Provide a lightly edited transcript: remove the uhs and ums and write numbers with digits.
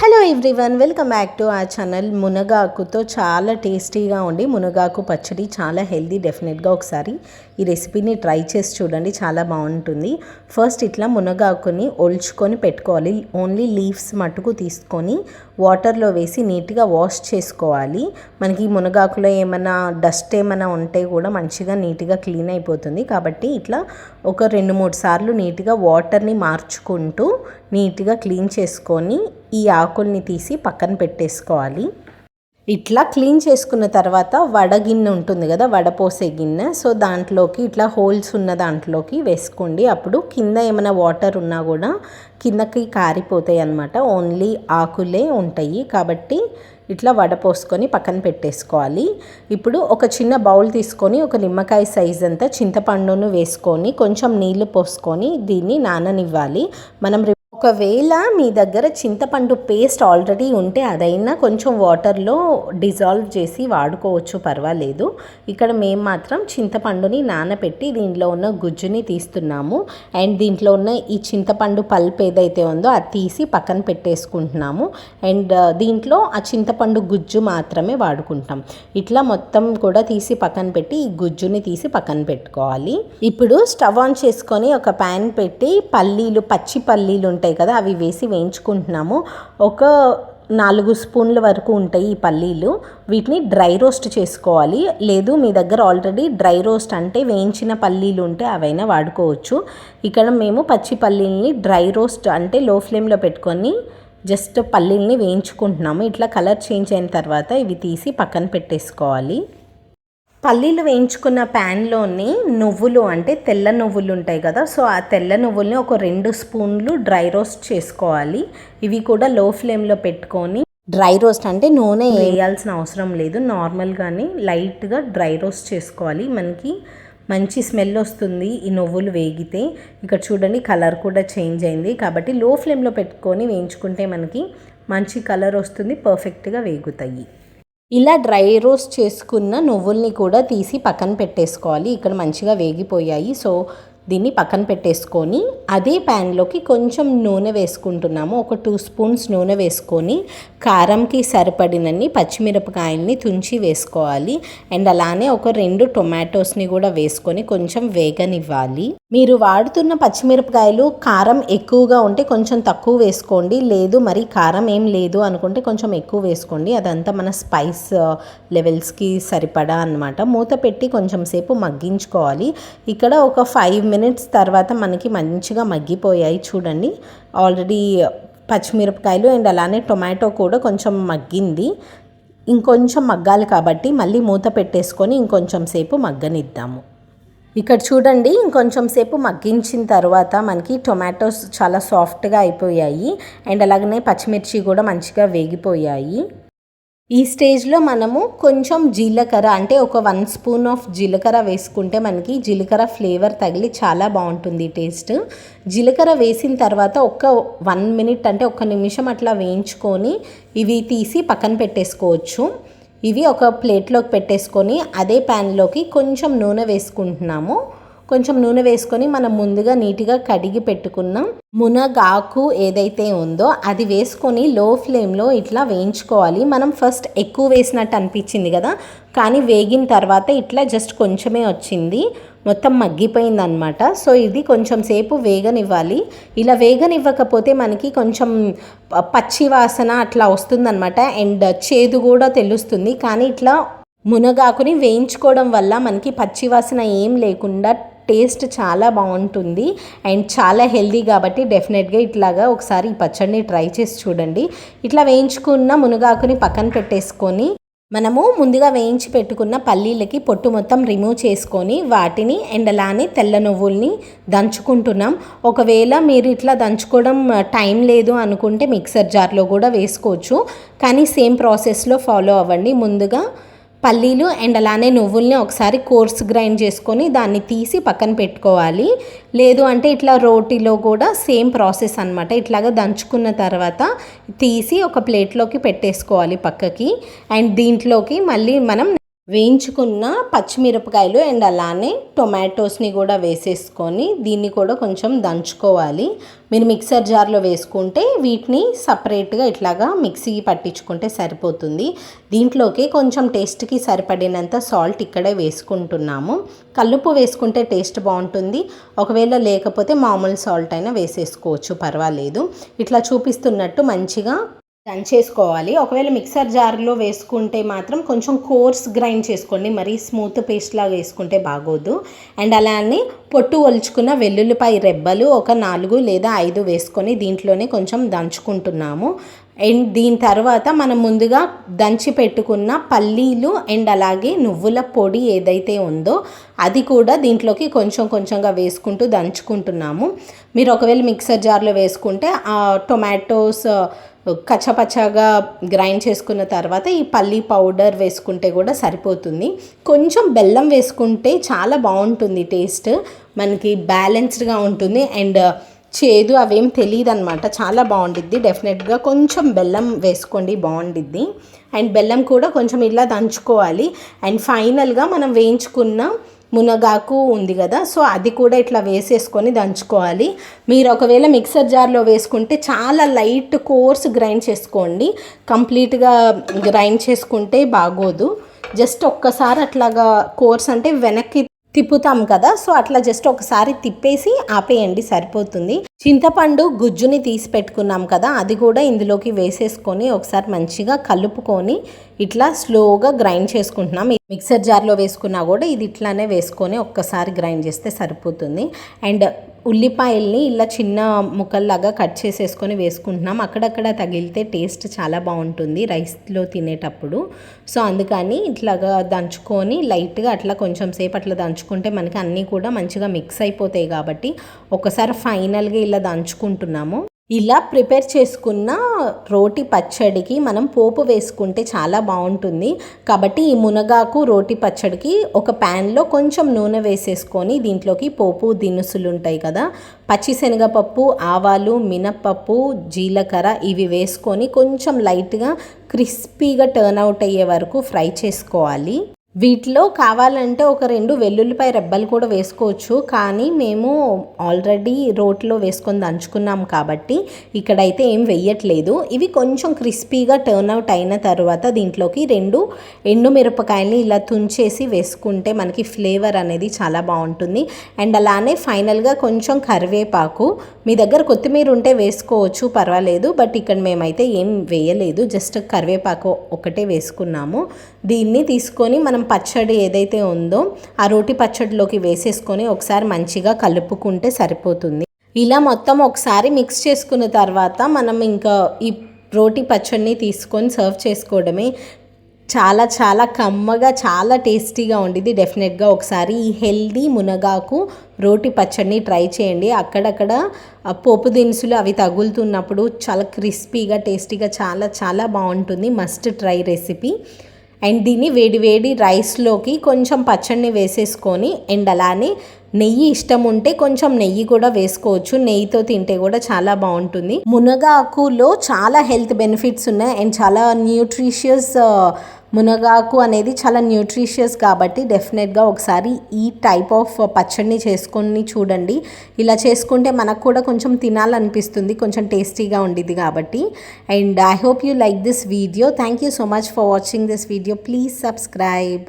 Hello everyone, welcome back to our channel. మునగాకుతో చాలా టేస్టీగా ఉండి మునగాకు పచ్చడి చాలా హెల్దీ. డెఫినెట్గా ఒకసారి ఈ రెసిపీని ట్రై చేసి చూడండి, చాలా బాగుంటుంది. ఫస్ట్ ఇట్లా మునగాకుని ఒలుచుకొని పెట్టుకోవాలి. ఓన్లీ లీవ్స్ మట్టుకు తీసుకొని వాటర్లో వేసి నీట్గా వాష్ చేసుకోవాలి. మనకి మునగాకులో ఏమైనా డస్ట్ ఏమైనా ఉంటే కూడా మంచిగా నీట్గా క్లీన్ అయిపోతుంది. కాబట్టి ఇట్లా ఒక 2-3 సార్లు నీట్గా వాటర్ని మార్చుకుంటూ నీట్గా క్లీన్ చేసుకొని ఈ ఆకుల్ని తీసి పక్కన పెట్టేసుకోవాలి. ఇట్లా క్లీన్ చేసుకున్న తర్వాత వడగిన్నె ఉంటుంది కదా, వడపోసే గిన్నె. సో దాంట్లోకి ఇట్లా హోల్స్ ఉన్న దాంట్లోకి వేసుకోండి. అప్పుడు కింద ఏమైనా వాటర్ ఉన్నా కూడా కిందకి కారిపోతాయి అన్నమాట. ఓన్లీ ఆకులే ఉంటాయి. కాబట్టి ఇట్లా వడపోసుకొని పక్కన పెట్టేసుకోవాలి. ఇప్పుడు ఒక చిన్న బౌల్ తీసుకొని ఒక నిమ్మకాయ సైజ్ అంతా చింతపండును వేసుకొని కొంచెం నీళ్లు పోసుకొని దీన్ని నాననివ్వాలి. మనం ఒకవేళ మీ దగ్గర చింతపండు పేస్ట్ ఆల్రెడీ ఉంటే అదైనా కొంచెం వాటర్లో డిజాల్వ్ చేసి వాడుకోవచ్చు, పర్వాలేదు. ఇక్కడ మేము మాత్రం చింతపండుని నానబెట్టి దీంట్లో ఉన్న గుజ్జుని తీస్తున్నాము. అండ్ దీంట్లో ఉన్న ఈ చింతపండు పల్ప్ ఏదైతే ఉందో అది తీసి పక్కన పెట్టేసుకుంటున్నాము. అండ్ దీంట్లో ఆ చింతపండు గుజ్జు మాత్రమే వాడుకుంటాం. ఇట్లా మొత్తం కూడా తీసి పక్కన పెట్టి ఈ గుజ్జుని తీసి పక్కన పెట్టుకోవాలి. ఇప్పుడు స్టవ్ ఆన్ చేసుకొని ఒక ప్యాన్ పెట్టి పచ్చి పల్లీలు ఉంటాయి కదా, అవి వేసి వేయించుకుంటున్నాము. ఒక 4 స్పూన్ల వరకు ఉంటాయి ఈ పల్లీలు. వీటిని డ్రై రోస్ట్ చేసుకోవాలి. లేదు మీ దగ్గర ఆల్రెడీ డ్రై రోస్ట్ అంటే వేయించిన పల్లీలు ఉంటే అవైనా వాడుకోవచ్చు. ఇక్కడ మేము పచ్చి పల్లీల్ని డ్రై రోస్ట్ అంటే లో ఫ్లేమ్లో పెట్టుకొని జస్ట్ పల్లీల్ని వేయించుకుంటున్నాము. ఇట్లా కలర్ చేంజ్ అయిన తర్వాత ఇవి తీసి పక్కన పెట్టేసుకోవాలి. పల్లీలు వేయించుకున్న ప్యాన్లోని నువ్వులు అంటే తెల్ల నువ్వులు ఉంటాయి కదా, సో ఆ తెల్ల నువ్వుల్ని ఒక 2 స్పూన్లు డ్రై రోస్ట్ చేసుకోవాలి. ఇవి కూడా లో ఫ్లేమ్లో పెట్టుకొని, డ్రై రోస్ట్ అంటే నూనె వేయాల్సిన అవసరం లేదు, నార్మల్గానే లైట్గా డ్రై రోస్ట్ చేసుకోవాలి. మనకి మంచి స్మెల్ వస్తుంది ఈ నువ్వులు వేగితే. ఇక్కడ చూడండి కలర్ కూడా చేంజ్ అయింది. కాబట్టి లో ఫ్లేమ్లో పెట్టుకొని వేయించుకుంటే మనకి మంచి కలర్ వస్తుంది, పర్ఫెక్ట్గా వేగుతాయి. ఇలా డ్రై రోస్ట్ చేసుకున్న నువ్వుల్ని కూడా తీసి పక్కన పెట్టేసుకోవాలి. ఇక్కడ మంచిగా వేగిపోయాయి. సో దీన్ని పక్కన పెట్టేసుకొని అదే ప్యాన్లోకి కొంచెం నూనె వేసుకుంటున్నాము. ఒక 2 స్పూన్స్ నూనె వేసుకొని కారంకి సరిపడినన్ని పచ్చిమిరపకాయల్ని తుంచి వేసుకోవాలి. అండ్ అలానే ఒక 2 టొమాటోస్ని కూడా వేసుకొని కొంచెం వేగనివ్వాలి. మీరు వాడుతున్న పచ్చిమిరపకాయలు కారం ఎక్కువగా ఉంటే కొంచెం తక్కువ వేసుకోండి. లేదు మరి కారం ఏం లేదు అనుకుంటే కొంచెం ఎక్కువ వేసుకోండి. అదంతా మన స్పైస్ లెవెల్స్కి సరిపడా అన్నమాట. మూత పెట్టి కొంచెం సేపు మగ్గించుకోవాలి. ఇక్కడ ఒక 5 మినిట్స్ తర్వాత మనకి మంచిగా మగ్గిపోయాయి. చూడండి ఆల్రెడీ పచ్చిమిరపకాయలు అండ్ అలానే టొమాటో కూడా కొంచెం మగ్గింది. ఇంకొంచెం మగ్గాలి కాబట్టి మళ్ళీ మూత పెట్టేసుకొని ఇంకొంచెం సేపు మగ్గనిద్దాము. ఇక్కడ చూడండి ఇంకొంచెం సేపు మగ్గించిన తర్వాత మనకి టొమాటోస్ చాలా సాఫ్ట్గా అయిపోయాయి. అండ్ అలాగనే పచ్చిమిర్చి కూడా మంచిగా వేగిపోయాయి. ఈ స్టేజ్లో మనము కొంచెం జీలకర్ర అంటే ఒక 1 స్పూన్ ఆఫ్ జీలకర్ర వేసుకుంటే మనకి జీలకర్ర ఫ్లేవర్ తగిలి చాలా బాగుంటుంది టేస్ట్. జీలకర్ర వేసిన తర్వాత ఒక 1 మినిట్ అంటే 1 నిమిషం అట్లా వేయించుకొని ఇవి తీసి పక్కన పెట్టేసుకోవచ్చు. ఇవి ఒక ప్లేట్లోకి పెట్టేసుకొని అదే ప్యాన్లోకి కొంచెం నూనె వేసుకుంటున్నాము. కొంచెం నూనె వేసుకొని మనం ముందుగా నీట్గా కడిగి పెట్టుకున్న మునగాకు ఏదైతే ఉందో అది వేసుకొని లో ఫ్లేమ్లో ఇట్లా వేయించుకోవాలి. మనం ఫస్ట్ ఎక్కువ వేసినట్టు అనిపించింది కదా, కానీ వేగిన తర్వాత ఇట్లా జస్ట్ కొంచెమే వచ్చింది, మొత్తం మగ్గిపోయింది అనమాట. సో ఇది కొంచెం సేపు వేగనివ్వాలి. ఇలా వేగనివ్వకపోతే మనకి కొంచెం పచ్చి వాసన అట్లా వస్తుందన్నమాట. అండ్ చేదు కూడా తెలుస్తుంది. కానీ ఇట్లా మునగాకుని వేయించుకోవడం వల్ల మనకి పచ్చివాసన ఏం లేకుండా టేస్ట్ చాలా బాగుంటుంది అండ్ చాలా హెల్దీ. కాబట్టి డెఫినెట్గా ఇట్లాగా ఒకసారి ఈ పచ్చడిని ట్రై చేసి చూడండి. ఇట్లా వేయించుకున్న మునగాకుని పక్కన పెట్టేసుకొని మనము ముందుగా వేయించి పెట్టుకున్న పల్లీలకి పొట్టు మొత్తం రిమూవ్ చేసుకొని వాటిని అండ్ అలానే తెల్ల నువ్వుల్ని దంచుకుంటున్నాం. ఒకవేళ మీరు ఇట్లా దంచుకోవడం టైం లేదు అనుకుంటే మిక్సర్ జార్లో కూడా వేసుకోవచ్చు, కానీ సేమ్ ప్రాసెస్లో ఫాలో అవ్వండి. ముందుగా పల్లీలు అండ్ అలానే నువ్వుల్ని ఒకసారి కోర్స్ గ్రైండ్ చేసుకొని దాన్ని తీసి పక్కన పెట్టుకోవాలి. లేదు అంటే ఇట్లా రోటీలో కూడా సేమ్ ప్రాసెస్ అనమాట. ఇట్లాగా దంచుకున్న తర్వాత తీసి ఒక ప్లేట్లోకి పెట్టేసుకోవాలి పక్కకి. అండ్ దీంట్లోకి మళ్ళీ మనం వేయించుకున్న పచ్చిమిరపకాయలు అండ్ అలానే టొమాటోస్ని కూడా వేసేసుకొని దీన్ని కూడా కొంచెం దంచుకోవాలి. మీరు మిక్సర్ జార్లో వేసుకుంటే వీటిని సపరేట్గా ఇట్లాగా మిక్సీ పట్టించుకుంటే సరిపోతుంది. దీంట్లోకి కొంచెం టేస్ట్కి సరిపడినంత సాల్ట్ ఇక్కడే వేసుకుంటున్నాము. కల్లుప్పు వేసుకుంటే టేస్ట్ బాగుంటుంది. ఒకవేళ లేకపోతే మామూలు సాల్ట్ అయినా వేసేసుకోవచ్చు, పర్వాలేదు. ఇట్లా చూపిస్తున్నట్టు మంచిగా దంచేసుకోవాలి. ఒకవేళ మిక్సర్ జార్లో వేసుకుంటే మాత్రం కొంచెం కోర్స్ గ్రైండ్ చేసుకోండి, మరీ స్మూత్ పేస్ట్ లాగా వేసుకుంటే బాగోదు. అండ్ అలానే పొట్టు ఒలుచుకున్న వెల్లుల్లిపాయ రెబ్బలు ఒక 4 లేదా 5 వేసుకొని దీంట్లోనే కొంచెం దంచుకుంటున్నాము. అండ్ దీని తర్వాత మనం ముందుగా దంచి పెట్టుకున్న పల్లీలు అండ్ అలాగే నువ్వుల పొడి ఏదైతే ఉందో అది కూడా దీంట్లోకి కొంచెం కొంచెంగా వేసుకుంటూ దంచుకుంటున్నాము. మీరు ఒకవేళ మిక్సర్ జార్లో వేసుకుంటే ఆ టొమాటోస్ కచ్చపచ్చగా గ్రైండ్ చేసుకున్న తర్వాత ఈ పల్లీ పౌడర్ వేసుకుంటే కూడా సరిపోతుంది. కొంచెం బెల్లం వేసుకుంటే చాలా బాగుంటుంది, టేస్ట్ మనకి బ్యాలెన్స్డ్గా ఉంటుంది. అండ్ చేదు అవేం తెలియదు అనమాట, చాలా బాగుండిద్ది. డెఫినెట్గా కొంచెం బెల్లం వేసుకోండి, బాగుండిద్ది. అండ్ బెల్లం కూడా కొంచెం ఇలా దంచుకోవాలి. అండ్ ఫైనల్గా మనం వేయించుకున్న మునగాకు ఉంది కదా, సో అది కూడా ఇట్లా వేసేసుకొని దంచుకోవాలి. మీరు ఒకవేళ మిక్సర్ జార్లో వేసుకుంటే చాలా లైట్ కోర్స్ గ్రైండ్ చేసుకోండి, కంప్లీట్గా గ్రైండ్ చేసుకుంటే బాగోదు. జస్ట్ ఒక్కసారి అట్లాగా కోర్స్ అంటే వెనక్కి తిప్పుతాం కదా, సో అట్లా జస్ట్ ఒకసారి తిప్పేసి ఆపేయండి, సరిపోతుంది. చింతపండు గుజ్జుని తీసి పెట్టుకున్నాం కదా, అది కూడా ఇందులోకి వేసేసుకొని ఒకసారి మంచిగా కలుపుకొని ఇట్లా స్లోగా గ్రైండ్ చేసుకుంటున్నాం. మిక్సర్ జార్లో వేసుకున్నా కూడా ఇది ఇట్లానే వేసుకొని ఒక్కసారి గ్రైండ్ చేస్తే సరిపోతుంది. అండ్ ఉల్లిపాయల్ని ఇలా చిన్న ముక్కల్లాగా కట్ చేసేసుకొని వేసుకుంటున్నాం. అక్కడక్కడ తగిలితే టేస్ట్ చాలా బాగుంటుంది రైస్లో తినేటప్పుడు. సో అందుకని ఇట్లాగా దంచుకొని లైట్గా అట్లా కొంచెం సేపు అట్లా దంచుకుంటే మనకి అన్నీ కూడా మంచిగా మిక్స్ అయిపోతాయి. కాబట్టి ఒకసారి ఫైనల్గా ఇలా దంచుకుంటున్నాము. ఇలా ప్రిపేర్ చేసుకున్న రోటి పచ్చడికి మనం పోపు వేసుకుంటే చాలా బాగుంటుంది. కాబట్టి ఈ మునగాకు రోటి పచ్చడికి ఒక ప్యాన్లో కొంచెం నూనె వేసేసుకొని దీంట్లోకి పోపు దినుసులు ఉంటాయి కదా, పచ్చిశనగపప్పు, ఆవాలు, మినప్పప్పు, జీలకర్ర ఇవి వేసుకొని కొంచెం లైట్గా క్రిస్పీగా టర్న్ అవుట్ అయ్యే వరకు ఫ్రై చేసుకోవాలి. వీటిలో కావాలంటే ఒక 2 వెల్లుల్లిపాయ రెబ్బలు కూడా వేసుకోవచ్చు, కానీ మేము ఆల్రెడీ రోట్లో వేసుకొని దంచుకున్నాం కాబట్టి ఇక్కడైతే ఏం వెయ్యట్లేదు. ఇవి కొంచెం క్రిస్పీగా టర్న్ అవుట్ అయిన తర్వాత దీంట్లోకి 2 ఎండుమిరపకాయలని ఇలా తుంచేసి వేసుకుంటే మనకి ఫ్లేవర్ అనేది చాలా బాగుంటుంది. అండ్ అలానే ఫైనల్గా కొంచెం కరివేపాకు, మీ దగ్గర కొత్తిమీర ఉంటే వేసుకోవచ్చు, పర్వాలేదు. బట్ ఇక్కడ మేమైతే ఏం వేయలేదు, జస్ట్ కరివేపాకు ఒకటే వేసుకున్నాము. దీన్ని తీసుకొని మనం పచ్చడి ఏదైతే ఉందో ఆ రోటి పచ్చడిలోకి వేసేసుకొని ఒకసారి మంచిగా కలుపుకుంటే సరిపోతుంది. ఇలా మొత్తం ఒకసారి మిక్స్ చేసుకున్న తర్వాత మనం ఇంకా ఈ రోటి పచ్చడిని తీసుకొని సర్వ్ చేసుకోవడమే. చాలా చాలా కమ్మగా, చాలా టేస్టీగా ఉండేది. డెఫినెట్గా ఒకసారి ఈ హెల్దీ మునగాకు రోటి పచ్చడిని ట్రై చేయండి. అక్కడక్కడ పోపు దినుసులు అవి తగులుతున్నప్పుడు చాలా క్రిస్పీగా, టేస్టీగా చాలా చాలా బాగుంటుంది. Must try recipe. అండ్ దీన్ని వేడి వేడి రైస్లోకి కొంచెం పచ్చడిని వేసేసుకొని అండ్ అలానే నెయ్యి ఇష్టం ఉంటే కొంచెం నెయ్యి కూడా వేసుకోవచ్చు. నెయ్యితో తింటే కూడా చాలా బాగుంటుంది. మునగాకులో చాలా హెల్త్ బెనిఫిట్స్ ఉన్నాయి అండ్ చాలా న్యూట్రిషియస్, మునగాకు అనేది చాలా న్యూట్రిషియస్ కాబట్టి డెఫినెట్గా ఒకసారి ఈ టైప్ ఆఫ్ పచ్చడిని చేసుకొని చూడండి. ఇలా చేసుకుంటే మనకు కూడా కొంచెం తినాలనిపిస్తుంది, కొంచెం టేస్టీగా ఉండిద్ది కాబట్టి. And I hope you like this video. Thank you so much for watching this video. Please subscribe.